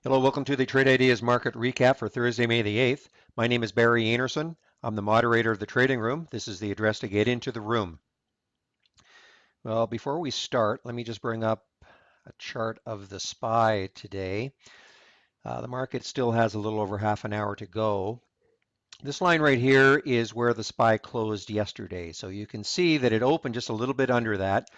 Hello, welcome to the Trade Ideas Market Recap for Thursday, May the 8th. My name is Barry Anderson. I'm the moderator of the trading room. This is the address to get into the room. Well, before we start, let me just bring up a chart of the SPY today. The market still has a little over half an hour to go. This line right here is where the SPY closed yesterday. So you can see that it opened just a little bit under that,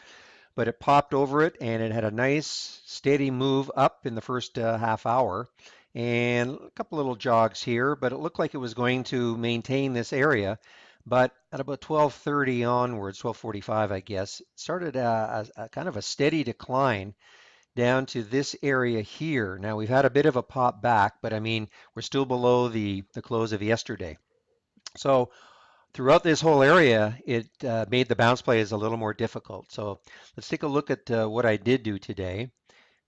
but it popped over it and it had a nice steady move up in the first half hour and a couple little jogs here, but it looked like it was going to maintain this area. But at about 12:30 onwards, 12:45, I guess, it started a kind of a steady decline down to this area here. Now we've had a bit of a pop back, but I mean, we're still below the close of yesterday. So throughout this whole area, it made the bounce plays a little more difficult. So let's take a look at what I did do today.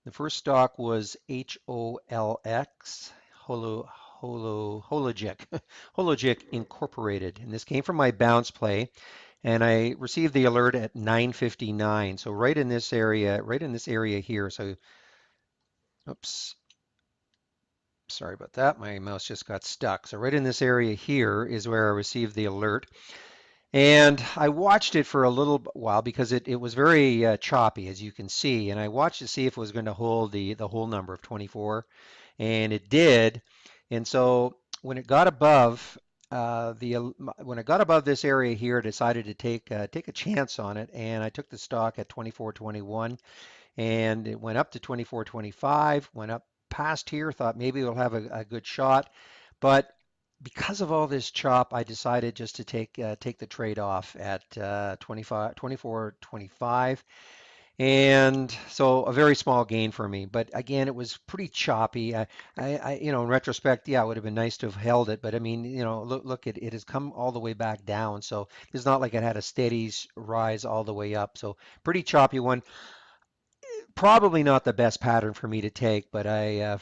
The first stock was HOLX, Hologic, Hologic Incorporated, and this came from my bounce play, and I received the alert at 9:59. So right in this area here. So, oops, sorry about that. My mouse just got stuck. So right in this area here is where I received the alert. And I watched it for a little while because it was very choppy, as you can see. And I watched to see if it was going to hold the whole number of 24, and it did. And so when it got above when it got above this area here, I decided to take a chance on it, and I took the stock at 24.21, and it went up to 24.25, went up past here, thought maybe it'll have a good shot, but because of all this chop, I decided just to take the trade off at 25, 24.25, and so a very small gain for me. But again, it was pretty choppy. In retrospect, yeah, it would have been nice to have held it, but I mean, look, it has come all the way back down. So it's not like it had a steady rise all the way up. So pretty choppy one. Probably not the best pattern for me to take, but I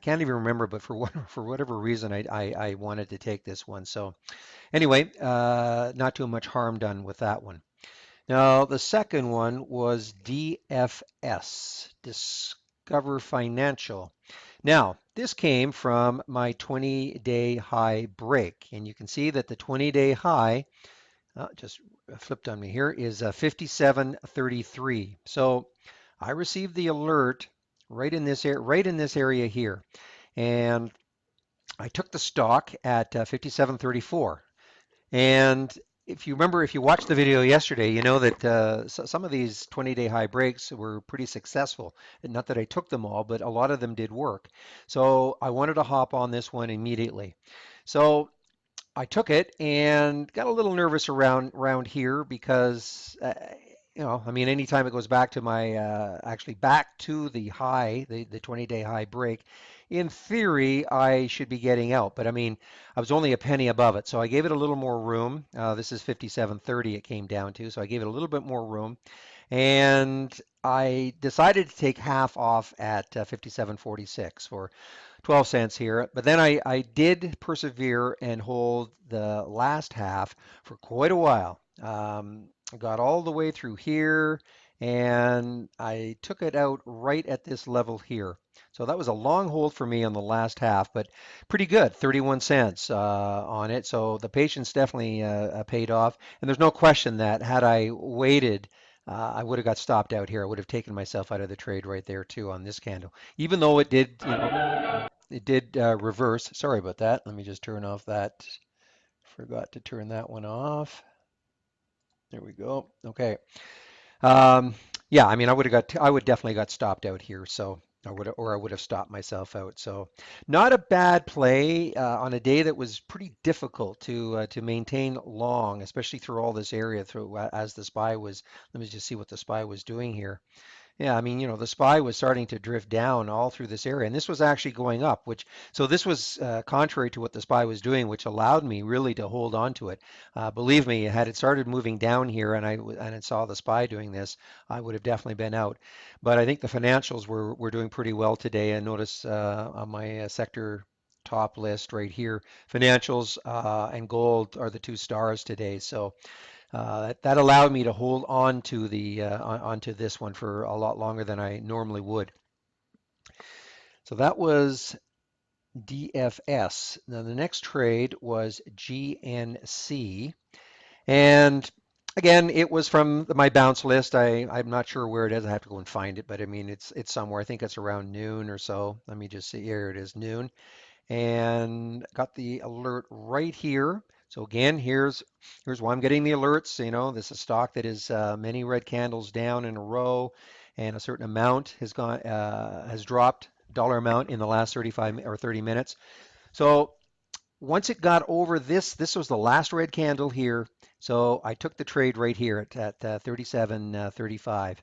can't even remember, but for whatever reason, I wanted to take this one. So anyway, not too much harm done with that one. Now the second one was DFS, Discover Financial. Now this came from my 20-day high break, and you can see that the 20-day high just flipped on me here is 57.33. So I received the alert right in this area here, and I took the stock at 57.34. And if you remember, if you watched the video yesterday, you know that some of these 20-day high breaks were pretty successful. And not that I took them all, but a lot of them did work. So I wanted to hop on this one immediately. So I took it and got a little nervous around here because I mean, anytime it goes back to my actually back to the high, the 20-day high break, in theory I should be getting out. But I mean, I was only a penny above it, so I gave it a little more room. This is 57.30 it came down to, so I gave it a little bit more room, and I decided to take half off at 57.46 for 12 cents here. But then I did persevere and hold the last half for quite a while. I got all the way through here and I took it out right at this level here. So that was a long hold for me on the last half, but pretty good, 31 cents on it. So the patience definitely paid off. And there's no question that had I waited, I would have got stopped out here. I would have taken myself out of the trade right there too on this candle, even though it did, it did reverse. Sorry about that. Let me just turn off that. Forgot to turn that one off. There we go. Okay. Um, yeah, I mean, I would definitely got stopped out here. So I would have stopped myself out. So not a bad play on a day that was pretty difficult to maintain long, especially through all this area through as the SPY was. Let me just see what the SPY was doing here. Yeah, I mean, the SPY was starting to drift down all through this area, and this was actually going up, so this was contrary to what the SPY was doing, which allowed me really to hold on to it. Believe me, had it started moving down here and I saw the SPY doing this, I would have definitely been out. But I think the financials were doing pretty well today. And notice on my sector top list right here, financials and gold are the two stars today. So that allowed me to hold on to onto this one for a lot longer than I normally would. So that was DFS. Now the next trade was GNC. And again, it was from my bounce list. I'm not sure where it is. I have to go and find it, but I mean it's somewhere. I think it's around noon or so. Let me just see. Here it is, noon. And got the alert right here. So again, here's why I'm getting the alerts. You know, this is stock that is many red candles down in a row, and a certain amount has dropped dollar amount in the last 35 or 30 minutes. So once it got over this was the last red candle here. So I took the trade right here at 37.35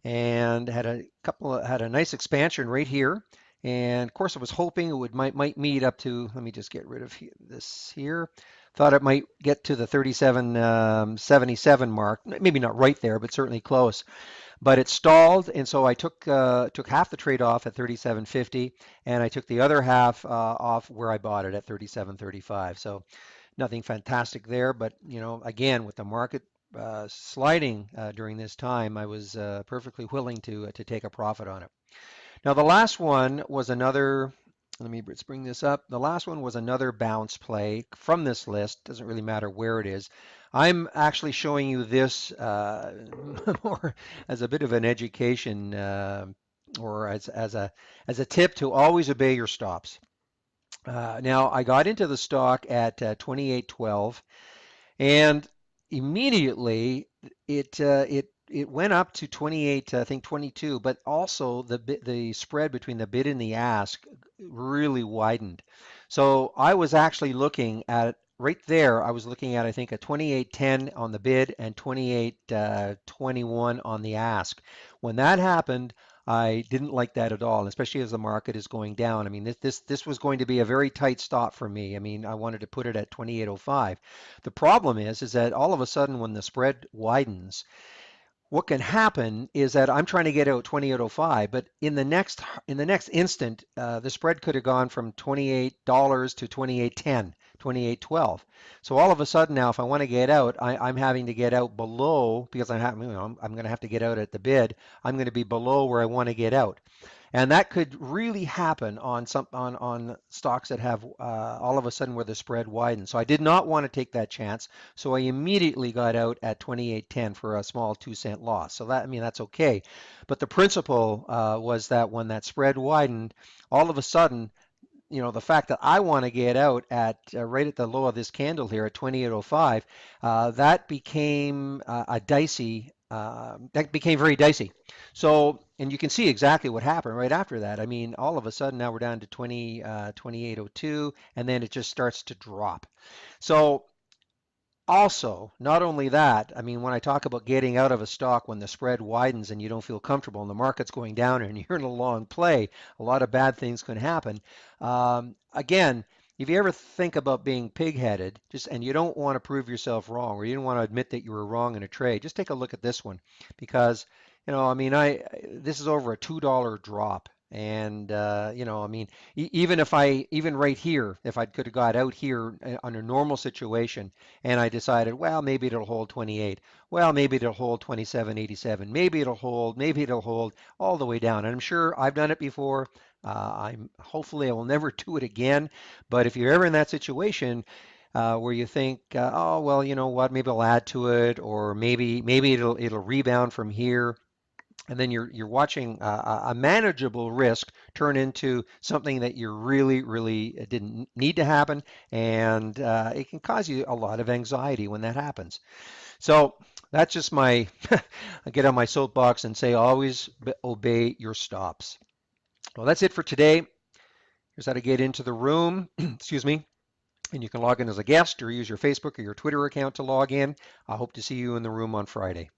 and had a nice expansion right here. And of course, I was hoping it would might meet up to. Let me just get rid of this here. Thought it might get to the 37.77 mark. Maybe not right there, but certainly close. But it stalled, and so I took half the trade off at 37.50, and I took the other half off where I bought it at 37.35. So nothing fantastic there, but you know, again, with the market sliding during this time, I was perfectly willing to take a profit on it. Now, the last one was another. Let's bring this up. The last one was another bounce play from this list. Doesn't really matter where it is. I'm actually showing you this more as a bit of an education or as a tip to always obey your stops. Now, I got into the stock at 28.12. And immediately it went up to 28, I think 22, but also the spread between the bid and the ask really widened. So I was actually looking at right there. I was looking at I think a 28.10 on the bid and 28.21 on the ask. When that happened, I didn't like that at all, especially as the market is going down. I mean, this was going to be a very tight stop for me. I mean, I wanted to put it at 28.05. The problem is that all of a sudden when the spread widens, what can happen is that I'm trying to get out 28.05, but in the next instant, the spread could have gone from $28 to 28.10, 28.12. So all of a sudden now, if I want to get out, I'm having to get out below because I'm going to have to get out at the bid. I'm going to be below where I want to get out. And that could really happen on on stocks that have all of a sudden where the spread widens. So I did not want to take that chance. So I immediately got out at 28.10 for a small 2-cent loss. So that I mean that's okay. But the principle was that when that spread widened, all of a sudden you know, the fact that I want to get out at right at the low of this candle here at 28.05, that became a dicey. That became very dicey. So, and you can see exactly what happened right after that. I mean, all of a sudden now we're down to 28.02, and then it just starts to drop. So also, not only that, I mean, when I talk about getting out of a stock when the spread widens and you don't feel comfortable and the market's going down and you're in a long play, a lot of bad things can happen. Again, if you ever think about being pig-headed, just and you don't want to prove yourself wrong or you don't want to admit that you were wrong in a trade, just take a look at this one because, you know, I mean, I this is over a $2 drop. And you know, I mean, even right here, if I could have got out here on a normal situation, and I decided, well, maybe it'll hold 28. Well, maybe it'll hold 27.87. Maybe it'll hold all the way down. And I'm sure I've done it before. I'm hopefully I will never do it again. But if you're ever in that situation where you think, oh well, you know what, maybe I'll add to it, or maybe it'll rebound from here, and then you're watching a manageable risk turn into something that you really didn't need to happen, and it can cause you a lot of anxiety when that happens. So that's just my I get on my soapbox and say always obey your stops. Well, that's it for today. Here's how to get into the room. Excuse me. And you can log in as a guest or use your Facebook or your Twitter account to log in. I hope to see you in the room on Friday.